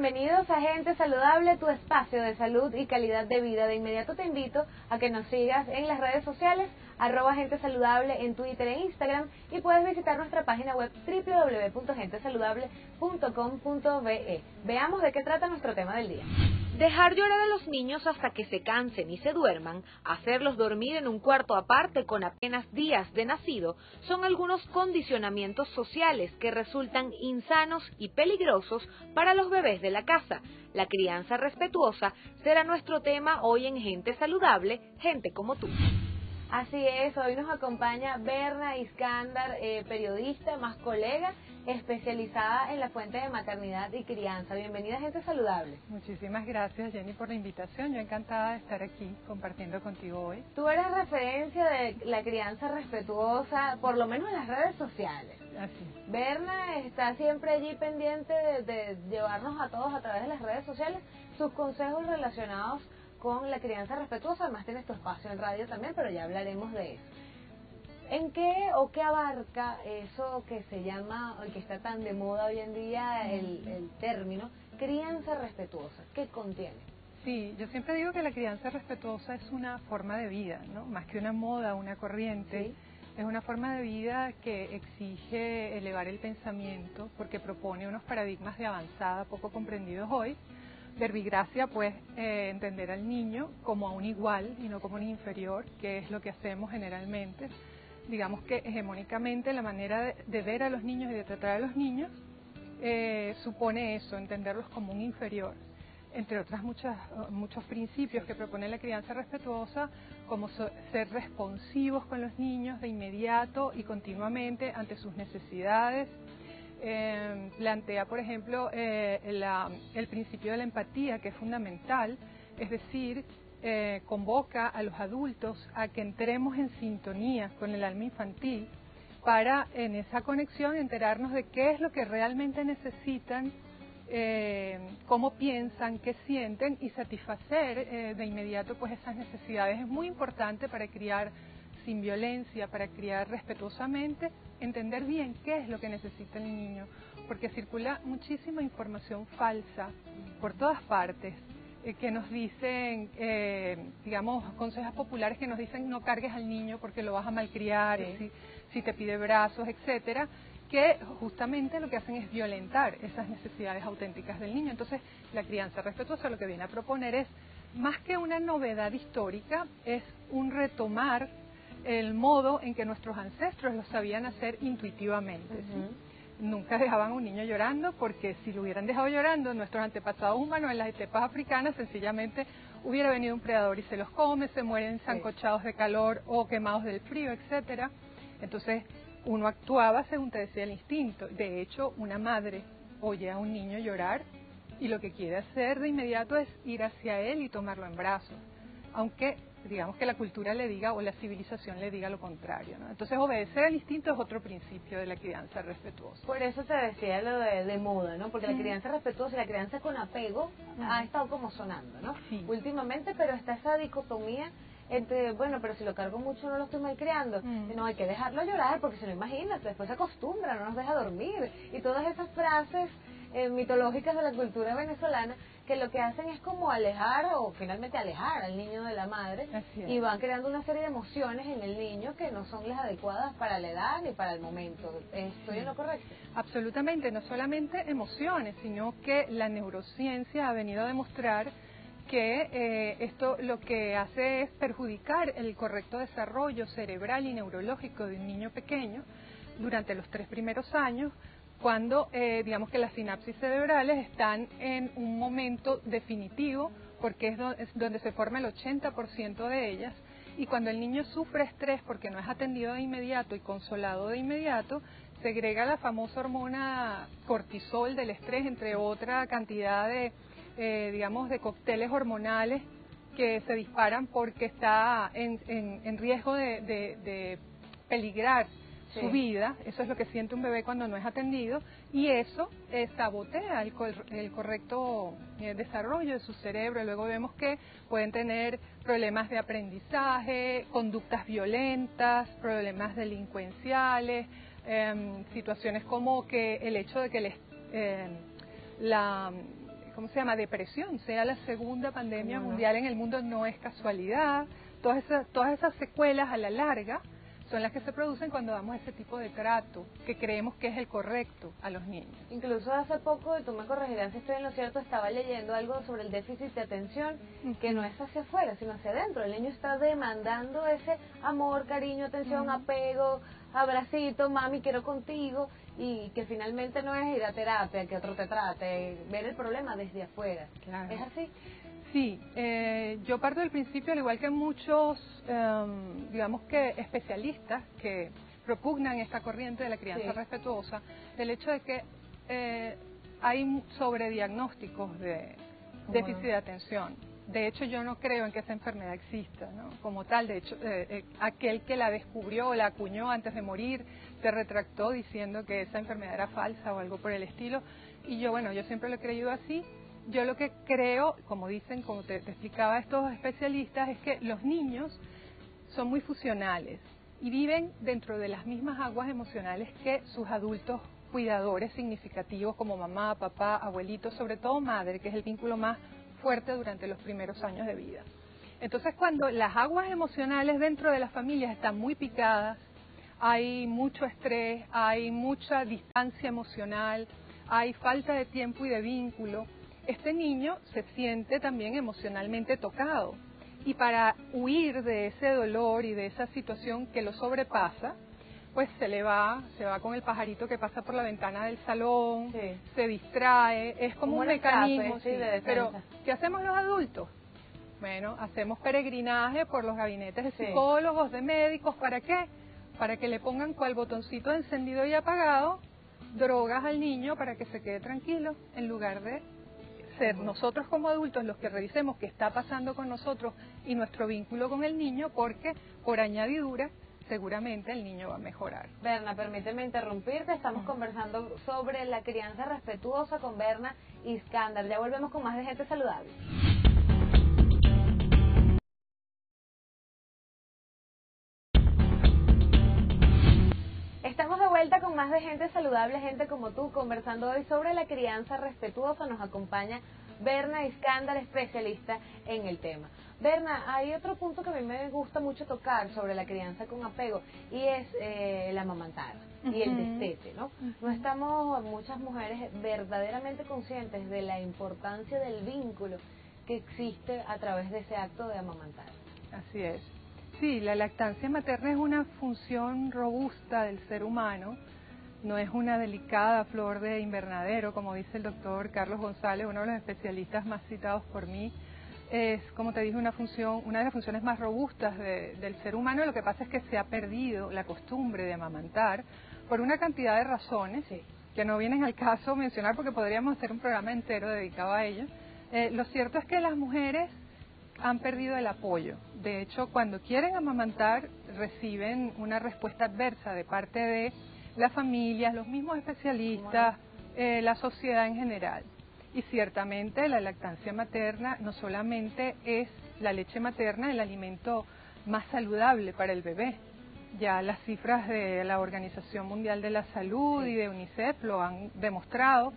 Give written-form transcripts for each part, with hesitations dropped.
bienvenidos a Gente Saludable, tu espacio de salud y calidad de vida. De inmediato te invito a que nos sigas en las redes sociales, @Gente Saludable en Twitter e Instagram, y puedes visitar nuestra página web www.gentesaludable.com.be. Veamos de qué trata nuestro tema del día. Dejar llorar a los niños hasta que se cansen y se duerman, hacerlos dormir en un cuarto aparte con apenas días de nacido, son algunos condicionamientos sociales que resultan insanos y peligrosos para los bebés de la casa. La crianza respetuosa será nuestro tema hoy en Gente Saludable, gente como tú. Así es, hoy nos acompaña Berna Iskandar, periodista, más colega, especializada en la fuente de maternidad y crianza. Bienvenida a Gente Saludable. Muchísimas gracias, Jenny, por la invitación. Yo encantada de estar aquí compartiendo contigo hoy. Tú eres referencia de la crianza respetuosa, por lo menos en las redes sociales. Así. Berna está siempre allí pendiente de llevarnos a todos a través de las redes sociales sus consejos relacionados con la crianza respetuosa. Además tienes tu espacio en radio también, pero ya hablaremos de eso. ¿En qué o qué abarca eso que se llama, que está tan de moda hoy en día, el término crianza respetuosa? ¿Qué contiene? Sí, yo siempre digo que la crianza respetuosa es una forma de vida, ¿no? Más que una moda, una corriente. ¿Sí? Es una forma de vida que exige elevar el pensamiento porque propone unos paradigmas de avanzada poco comprendidos hoy. Verbigracia, pues, entender al niño como a un igual y no como un inferior, que es lo que hacemos generalmente. Digamos que hegemónicamente la manera de ver a los niños y de tratar a los niños supone eso, entenderlos como un inferior, entre otras muchos principios que propone la crianza respetuosa, como ser responsivos con los niños de inmediato y continuamente ante sus necesidades. Plantea, por ejemplo, el principio de la empatía, que es fundamental, es decir, convoca a los adultos a que entremos en sintonía con el alma infantil para, en esa conexión, enterarnos de qué es lo que realmente necesitan, cómo piensan, qué sienten y satisfacer de inmediato pues esas necesidades. Es muy importante para criar sin violencia, para criar respetuosamente, entender bien qué es lo que necesita el niño, porque circula muchísima información falsa por todas partes, que nos dicen, digamos, consejos populares que nos dicen no cargues al niño porque lo vas a malcriar, sí, si te pide brazos, etcétera, que justamente lo que hacen es violentar esas necesidades auténticas del niño. Entonces, la crianza respetuosa lo que viene a proponer es, más que una novedad histórica, es un retomar el modo en que nuestros ancestros lo sabían hacer intuitivamente. ¿Sí? Nunca dejaban a un niño llorando, porque si lo hubieran dejado llorando, nuestros antepasados humanos en las estepas africanas, sencillamente hubiera venido un predador y se los come, se mueren sancochados de calor o quemados del frío, etcétera. Entonces, uno actuaba según te decía el instinto. De hecho, una madre oye a un niño llorar y lo que quiere hacer de inmediato es ir hacia él y tomarlo en brazos, aunque digamos que la cultura le diga o la civilización le diga lo contrario, ¿no? Entonces, obedecer al instinto es otro principio de la crianza respetuosa. Por eso te decía lo de moda, ¿no? Porque la crianza respetuosa y la crianza con apego ha estado como sonando, ¿no? Sí. Últimamente, pero está esa dicotomía entre, bueno, pero si lo cargo mucho no lo estoy malcriando. No, hay que dejarlo llorar, porque si no, imagínate, después se acostumbra, no nos deja dormir. Y todas esas frases mitológicas de la cultura venezolana que lo que hacen es como alejar o finalmente alejar al niño de la madre, y van creando una serie de emociones en el niño que no son las adecuadas para la edad ni para el momento. ¿Estoy en lo correcto? Absolutamente, no solamente emociones, sino que la neurociencia ha venido a demostrar que esto lo que hace es perjudicar el correcto desarrollo cerebral y neurológico de un niño pequeño durante los 3 primeros años, cuando digamos que las sinapsis cerebrales están en un momento definitivo, porque es donde se forma el 80% de ellas, y cuando el niño sufre estrés porque no es atendido de inmediato y consolado de inmediato, segrega la famosa hormona cortisol del estrés, entre otra cantidad de digamos de cócteles hormonales que se disparan porque está en riesgo de peligrar su vida. Eso es lo que siente un bebé cuando no es atendido, y eso sabotea el correcto desarrollo de su cerebro. Luego vemos que pueden tener problemas de aprendizaje, conductas violentas, problemas delincuenciales, situaciones como que el hecho de que ¿cómo se llama?, depresión. Sea la segunda pandemia mundial en el mundo, no es casualidad. Todas esas secuelas a la larga son las que se producen cuando damos ese tipo de trato que creemos que es el correcto a los niños. Incluso hace poco, y tú me corregirás si estoy en lo cierto, estaba leyendo algo sobre el déficit de atención, que no es hacia afuera, sino hacia adentro. El niño está demandando ese amor, cariño, atención, apego, abracito, mami, quiero contigo, y que finalmente no es ir a terapia, que otro te trate, ver el problema desde afuera. Claro. ¿Es así? Sí, yo parto del principio, al igual que muchos, digamos que especialistas que propugnan esta corriente de la crianza respetuosa, del hecho de que hay sobrediagnósticos de déficit de atención. De hecho, yo no creo en que esa enfermedad exista, ¿no?, como tal. De hecho, aquel que la descubrió o la acuñó antes de morir se retractó diciendo que esa enfermedad era falsa o algo por el estilo. Y yo siempre lo he creído así. Yo lo que creo, como dicen, como te explicaba estos especialistas, es que los niños son muy fusionales y viven dentro de las mismas aguas emocionales que sus adultos cuidadores significativos como mamá, papá, abuelitos, sobre todo madre, que es el vínculo más fuerte durante los primeros años de vida. Entonces, cuando las aguas emocionales dentro de las familias están muy picadas, hay mucho estrés, hay mucha distancia emocional, hay falta de tiempo y de vínculo, este niño se siente también emocionalmente tocado. Y para huir de ese dolor y de esa situación que lo sobrepasa, pues se va con el pajarito que pasa por la ventana del salón, se distrae, es como un mecanismo. Pero, ¿qué hacemos los adultos? Bueno, hacemos peregrinaje por los gabinetes de psicólogos, de médicos. ¿Para qué? Para que le pongan cual botoncito de encendido y apagado, drogas al niño para que se quede tranquilo, en lugar de ser nosotros como adultos los que revisemos qué está pasando con nosotros y nuestro vínculo con el niño, porque por añadidura seguramente el niño va a mejorar. Berna, permíteme interrumpirte, estamos conversando sobre la crianza respetuosa con Berna Iskandar. Ya volvemos con más de Gente Saludable. Estamos de vuelta con más de Gente Saludable, gente como tú, conversando hoy sobre la crianza respetuosa. Nos acompaña Berna Iskandar, especialista en el tema. Berna, hay otro punto que a mí me gusta mucho tocar sobre la crianza con apego, y es el amamantar y el destete, ¿no? No estamos, muchas mujeres, verdaderamente conscientes de la importancia del vínculo que existe a través de ese acto de amamantar. Así es. Sí, la lactancia materna es una función robusta del ser humano, no es una delicada flor de invernadero, como dice el doctor Carlos González, uno de los especialistas más citados por mí. Es, como te dije, una de las funciones más robustas del ser humano. Lo que pasa es que se ha perdido la costumbre de amamantar por una cantidad de razones que no vienen al caso mencionar, porque podríamos hacer un programa entero dedicado a ello. Lo cierto es que las mujeres han perdido el apoyo. De hecho, cuando quieren amamantar, reciben una respuesta adversa de parte de las familias, los mismos especialistas, la sociedad en general. Y ciertamente la lactancia materna no solamente es la leche materna el alimento más saludable para el bebé. Ya las cifras de la Organización Mundial de la Salud y de UNICEF lo han demostrado,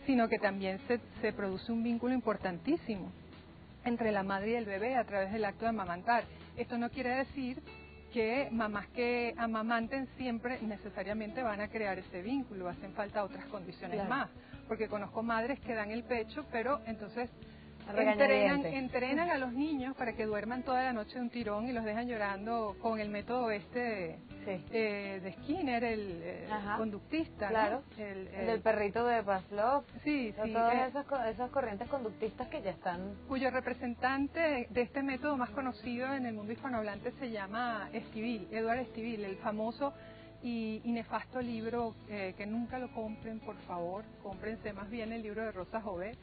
sino que también se produce un vínculo importantísimo entre la madre y el bebé a través del acto de amamantar. Esto no quiere decir que mamás que amamanten siempre necesariamente van a crear ese vínculo, hacen falta otras condiciones más, porque conozco madres que dan el pecho, pero entonces entrenan a los niños para que duerman toda la noche de un tirón y los dejan llorando con el método de Skinner, el conductista, claro, ¿no? el del perrito de Pavlov. Sí, sí. Todas esas corrientes conductistas que ya están... Cuyo representante de este método más conocido en el mundo hispanohablante se llama Edward Stivil, el famoso y nefasto libro, que nunca lo compren, por favor, cómprense más bien el libro de Rosa Jovet,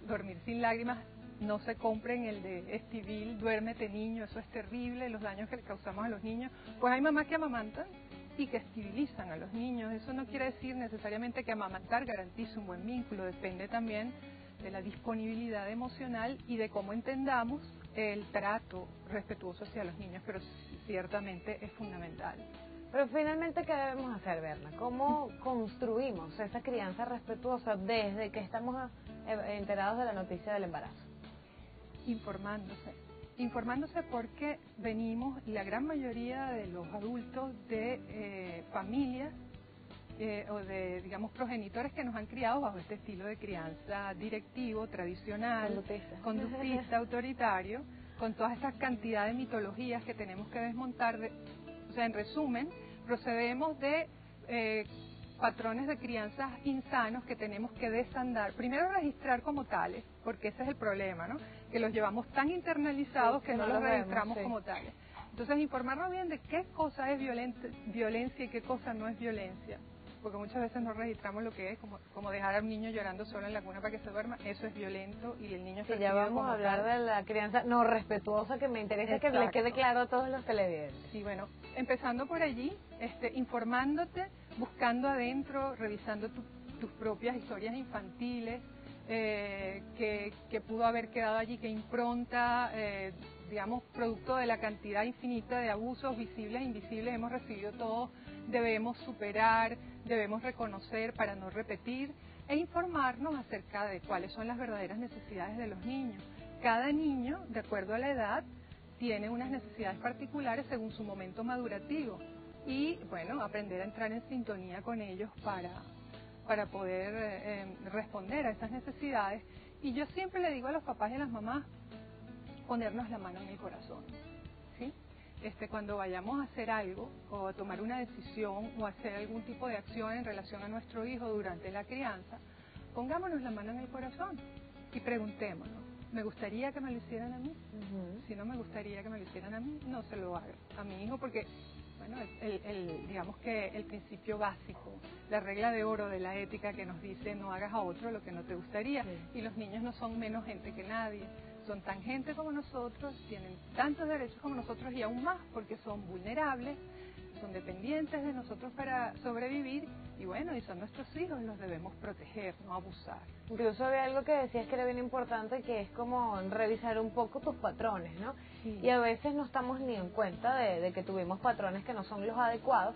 Dormir sin lágrimas. No se compren el de Stivil, Duérmete niño, eso es terrible, los daños que le causamos a los niños. Pues hay mamás que amamantan y que estivilizan a los niños. Eso no quiere decir necesariamente que amamantar garantice un buen vínculo, depende también de la disponibilidad emocional y de cómo entendamos el trato respetuoso hacia los niños, pero ciertamente es fundamental. Pero finalmente, ¿qué debemos hacer, Berna? ¿Cómo construimos esa crianza respetuosa desde que estamos enterados de la noticia del embarazo? Informándose porque venimos, la gran mayoría de los adultos, de familias o de, digamos, progenitores que nos han criado bajo este estilo de crianza directivo, tradicional, conductista, autoritario, con toda esta cantidad de mitologías que tenemos que desmontar. O sea, en resumen, procedemos de patrones de crianza insanos que tenemos que desandar. Primero registrar como tales, porque ese es el problema, ¿no? Que los llevamos tan internalizados que no los registramos como tales. Entonces, informarnos bien de qué cosa es violencia y qué cosa no es violencia. Porque muchas veces no registramos lo que es, como dejar a un niño llorando solo en la cuna para que se duerma. Eso es violento y el niño es ya vamos a hablar de la crianza no respetuosa, que me interesa. Exacto. Que le quede claro a todos los televidentes. Sí, bueno, empezando por allí, informándote, buscando adentro, revisando tus propias historias infantiles, que pudo haber quedado allí, que impronta, digamos, producto de la cantidad infinita de abusos visibles e invisibles hemos recibido todos. Debemos superar, debemos reconocer para no repetir e informarnos acerca de cuáles son las verdaderas necesidades de los niños. Cada niño, de acuerdo a la edad, tiene unas necesidades particulares según su momento madurativo y, bueno, aprender a entrar en sintonía con ellos para poder responder a esas necesidades. Y yo siempre le digo a los papás y a las mamás, ponernos la mano en el corazón, ¿sí? Cuando vayamos a hacer algo o a tomar una decisión o a hacer algún tipo de acción en relación a nuestro hijo durante la crianza, pongámonos la mano en el corazón y preguntémonos, ¿me gustaría que me lo hicieran a mí? Si no me gustaría que me lo hicieran a mí, no se lo haga a mi hijo, porque bueno, digamos que el principio básico, la regla de oro de la ética que nos dice no hagas a otro lo que no te gustaría, y los niños no son menos gente que nadie. Son tan gente como nosotros, tienen tantos derechos como nosotros y aún más porque son vulnerables, son dependientes de nosotros para sobrevivir y bueno, y son nuestros hijos y los debemos proteger, no abusar. Incluso había algo que decías que era bien importante, que es como revisar un poco tus patrones, ¿no? Sí. Y a veces no estamos ni en cuenta de que tuvimos patrones que no son los adecuados,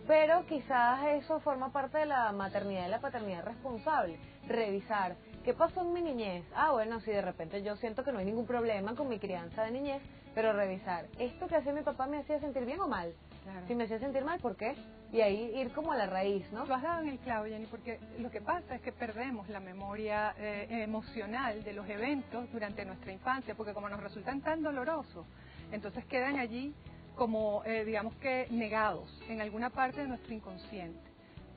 pero quizás eso forma parte de la maternidad y la paternidad responsable. Revisar, ¿qué pasó en mi niñez? Bueno, si de repente yo siento que no hay ningún problema con mi crianza de niñez, pero revisar, ¿esto que hacía mi papá me hacía sentir bien o mal? Claro. Si me hacía sentir mal, ¿por qué? Y ahí ir como a la raíz, ¿no? Lo has dado en el clavo, Jenny, porque lo que pasa es que perdemos la memoria emocional de los eventos durante nuestra infancia, porque como nos resultan tan dolorosos, entonces quedan allí como, digamos que negados en alguna parte de nuestro inconsciente,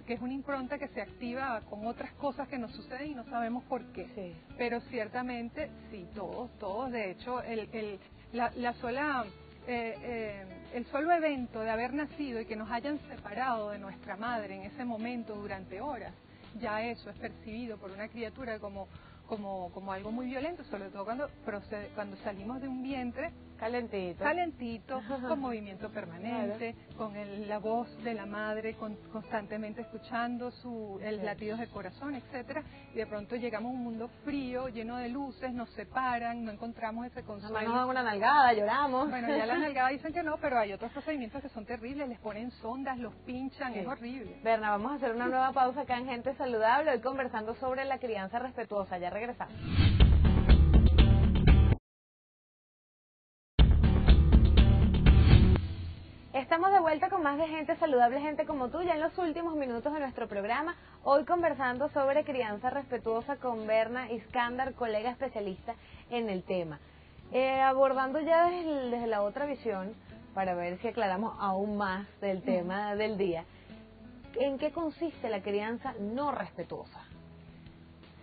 que es una impronta que se activa con otras cosas que nos suceden y no sabemos por qué. Sí. Pero ciertamente, sí, todos, de hecho, el solo evento de haber nacido y que nos hayan separado de nuestra madre en ese momento durante horas, ya eso es percibido por una criatura como algo muy violento, sobre todo cuando salimos de un vientre calentito, con movimiento permanente, con la voz de la madre constantemente escuchando el latidos del corazón, etcétera, y de pronto llegamos a un mundo frío, lleno de luces, nos separan, no encontramos ese consuelo. Nos dan una nalgada, lloramos. Bueno, ya la nalgada dicen que no, pero hay otros procedimientos que son terribles, les ponen sondas, los pinchan, sí. Es horrible. Berna, vamos a hacer una nueva pausa acá en Gente Saludable, hoy conversando sobre la crianza respetuosa. Ya regresamos. Estamos de vuelta con más de Gente Saludable, gente como tú, ya en los últimos minutos de nuestro programa, hoy conversando sobre crianza respetuosa con Berna Iskandar, colega especialista en el tema. Abordando ya desde la otra visión, para ver si aclaramos aún más del tema del día, ¿en qué consiste la crianza no respetuosa?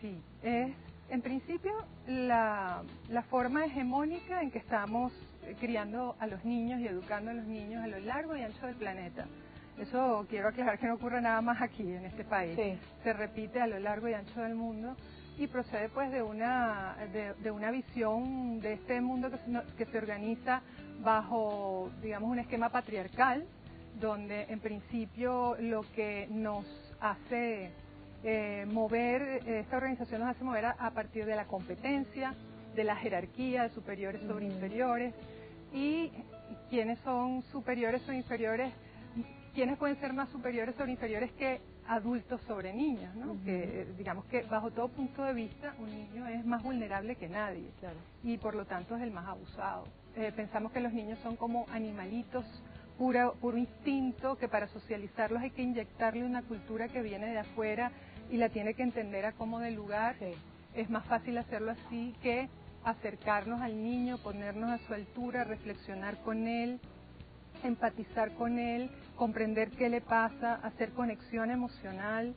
Sí, en principio la forma hegemónica en que estamos criando a los niños y educando a los niños a lo largo y ancho del planeta. Eso quiero aclarar que no ocurre nada más aquí en este país. Sí. Se repite a lo largo y ancho del mundo y procede pues de una visión de este mundo que se organiza bajo, digamos, un esquema patriarcal, donde en principio lo que nos hace esta organización nos hace mover a partir de la competencia, de la jerarquía de superiores sobre inferiores, y quiénes son superiores o inferiores, quiénes pueden ser más superiores o inferiores que adultos sobre niños, ¿no? Que digamos que bajo todo punto de vista un niño es más vulnerable que nadie, y por lo tanto es el más abusado. Pensamos que los niños son como animalitos, puro instinto, que para socializarlos hay que inyectarle una cultura que viene de afuera y la tiene que entender a como de lugar. Es más fácil hacerlo así que acercarnos al niño, ponernos a su altura, reflexionar con él, empatizar con él, comprender qué le pasa, hacer conexión emocional,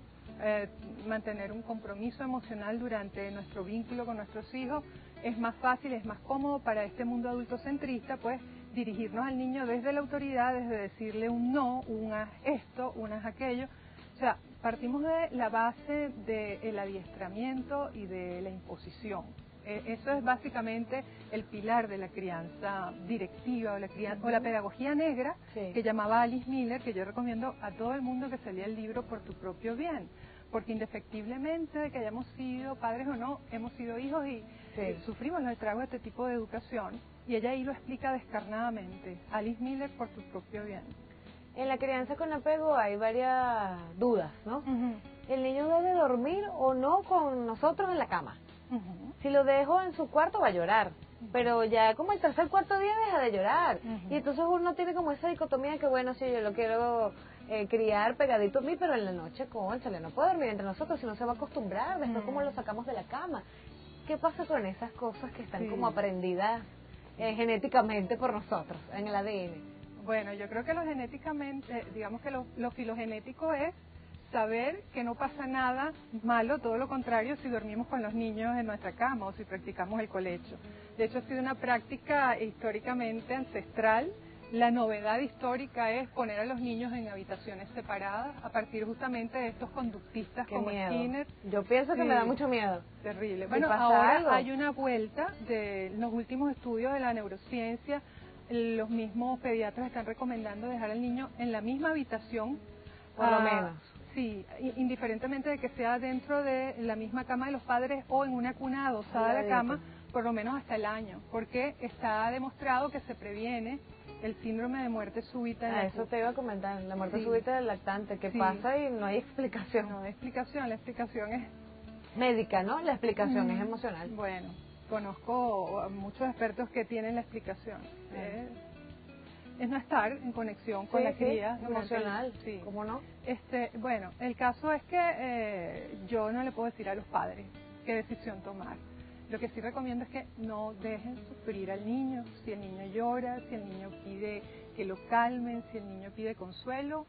mantener un compromiso emocional durante nuestro vínculo con nuestros hijos. Es más fácil, es más cómodo para este mundo adultocentrista, pues dirigirnos al niño desde la autoridad, desde decirle un no, un haz esto, un haz aquello. O sea, partimos de la base del adiestramiento y de la imposición. Eso es básicamente el pilar de la crianza directiva o la pedagogía negra, que llamaba Alice Miller, que yo recomiendo a todo el mundo que se lea el libro Por tu propio bien, porque indefectiblemente de que hayamos sido padres o no, hemos sido hijos y sufrimos los estragos de este tipo de educación, y ella ahí lo explica descarnadamente. Alice Miller, Por tu propio bien. En la crianza con apego hay varias dudas, ¿no? ¿El niño debe dormir o no con nosotros en la cama? Si lo dejo en su cuarto va a llorar, pero ya como el tercer cuarto día deja de llorar. Y entonces uno tiene como esa dicotomía que bueno, si yo lo quiero criar pegadito a mí, pero en la noche, cónchale, no puede dormir entre nosotros, si no se va a acostumbrar, después cómo lo sacamos de la cama. ¿Qué pasa con esas cosas que están como aprendidas genéticamente por nosotros, en el ADN? Bueno, yo creo que lo genéticamente, digamos que lo filogenético es saber que no pasa nada malo, todo lo contrario, si dormimos con los niños en nuestra cama o si practicamos el colecho. De hecho, ha sido una práctica históricamente ancestral. La novedad histórica es poner a los niños en habitaciones separadas a partir justamente de estos conductistas como Skinner. Yo pienso que me da mucho miedo. Terrible. Bueno, ahora hay una vuelta de los últimos estudios de la neurociencia. Los mismos pediatras están recomendando dejar al niño en la misma habitación. Por lo menos. Sí, indiferentemente de que sea dentro de la misma cama de los padres o en una cuna adosada a la cama, por lo menos hasta el año, porque está demostrado que se previene el síndrome de muerte súbita. Eso te iba a comentar, la muerte súbita del lactante, que pasa y no hay explicación. No hay explicación, la explicación es médica, ¿no? La explicación es emocional. Bueno, conozco a muchos expertos que tienen la explicación. Es no estar en conexión con la cría emocional, ¿cómo no? Bueno, el caso es que yo no le puedo decir a los padres qué decisión tomar. Lo que sí recomiendo es que no dejen sufrir al niño. Si el niño llora, si el niño pide que lo calmen, si el niño pide consuelo,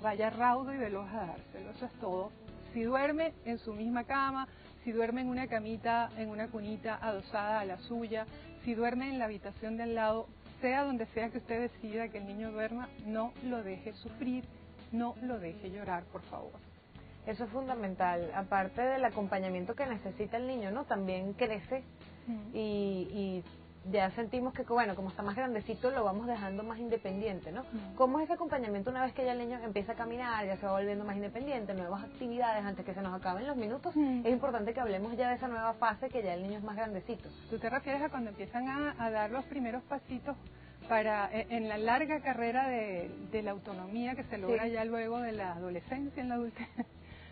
vaya raudo y veloz a dárselo. Eso es todo. Si duerme en su misma cama, si duerme en una camita, en una cunita adosada a la suya, si duerme en la habitación de al lado, sea donde sea que usted decida que el niño duerma, no lo deje sufrir, no lo deje llorar, por favor. Eso es fundamental, aparte del acompañamiento que necesita el niño, ¿no? También crece y ya sentimos que, bueno, como está más grandecito, lo vamos dejando más independiente, ¿no? ¿Cómo es ese acompañamiento una vez que ya el niño empieza a caminar, ya se va volviendo más independiente, nuevas actividades antes que se nos acaben los minutos? Es importante que hablemos ya de esa nueva fase que ya el niño es más grandecito. ¿Tú te refieres a cuando empiezan a dar los primeros pasitos para en la larga carrera de la autonomía que se logra ya luego de la adolescencia en la adultez?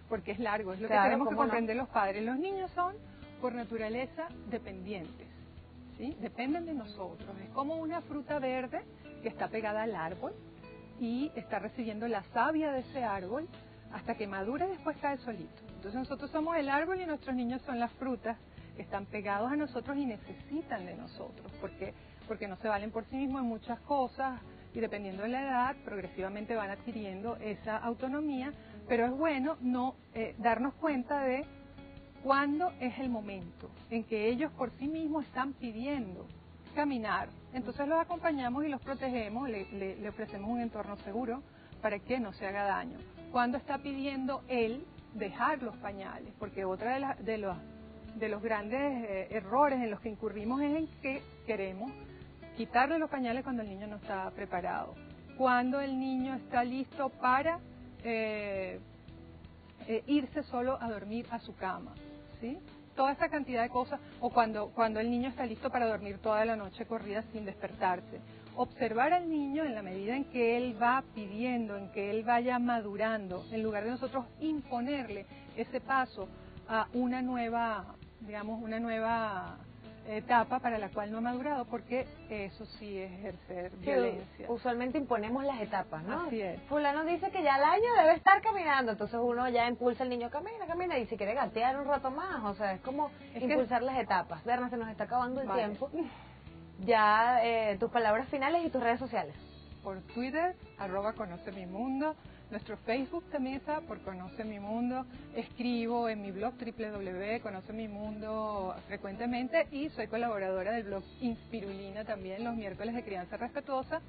Porque es largo, es lo que tenemos que comprender los padres. Los niños son, por naturaleza, dependientes, ¿sí? Dependen de nosotros. Es como una fruta verde que está pegada al árbol y está recibiendo la savia de ese árbol hasta que madura y después cae solito. Entonces nosotros somos el árbol y nuestros niños son las frutas que están pegados a nosotros y necesitan de nosotros, porque no se valen por sí mismos en muchas cosas y dependiendo de la edad, progresivamente van adquiriendo esa autonomía, pero es bueno no darnos cuenta de cuándo es el momento en que ellos por sí mismos están pidiendo caminar. Entonces los acompañamos y los protegemos, le ofrecemos un entorno seguro para que no se haga daño. Cuando está pidiendo él dejar los pañales, porque otra de los grandes errores en los que incurrimos es en que queremos quitarle los pañales cuando el niño no está preparado, cuando el niño está listo para irse solo a dormir a su cama, ¿sí? toda esa cantidad de cosas, o cuando el niño está listo para dormir toda la noche corrida sin despertarse. Observar al niño en la medida en que él va pidiendo, en que él vaya madurando, en lugar de nosotros imponerle ese paso a una nueva, digamos, una nueva etapa para la cual no ha madurado, porque eso sí es ejercer violencia. Usualmente imponemos las etapas, ¿no? Así es. Fulano dice que ya al año debe estar caminando, entonces uno ya impulsa al niño, camina, y si quiere gatear un rato más, o sea, es como impulsar las etapas. Berna, se nos está acabando el tiempo. Ya, tus palabras finales y tus redes sociales. Por Twitter, @conocemimundo. Nuestro Facebook también está por Conoce Mi Mundo. Escribo en mi blog www.conocemimundo frecuentemente y soy colaboradora del blog Inspirulina también los miércoles de Crianza Respetuosa,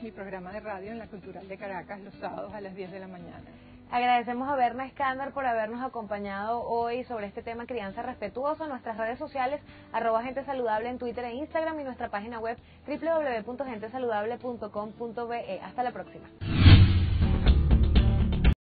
mi programa de radio en la Cultural de Caracas los sábados a las 10 de la mañana. Agradecemos a Berna Escándar por habernos acompañado hoy sobre este tema crianza respetuosa. Nuestras redes sociales, @gentesaludable en Twitter e Instagram y nuestra página web www.gentesaludable.com.be. Hasta la próxima.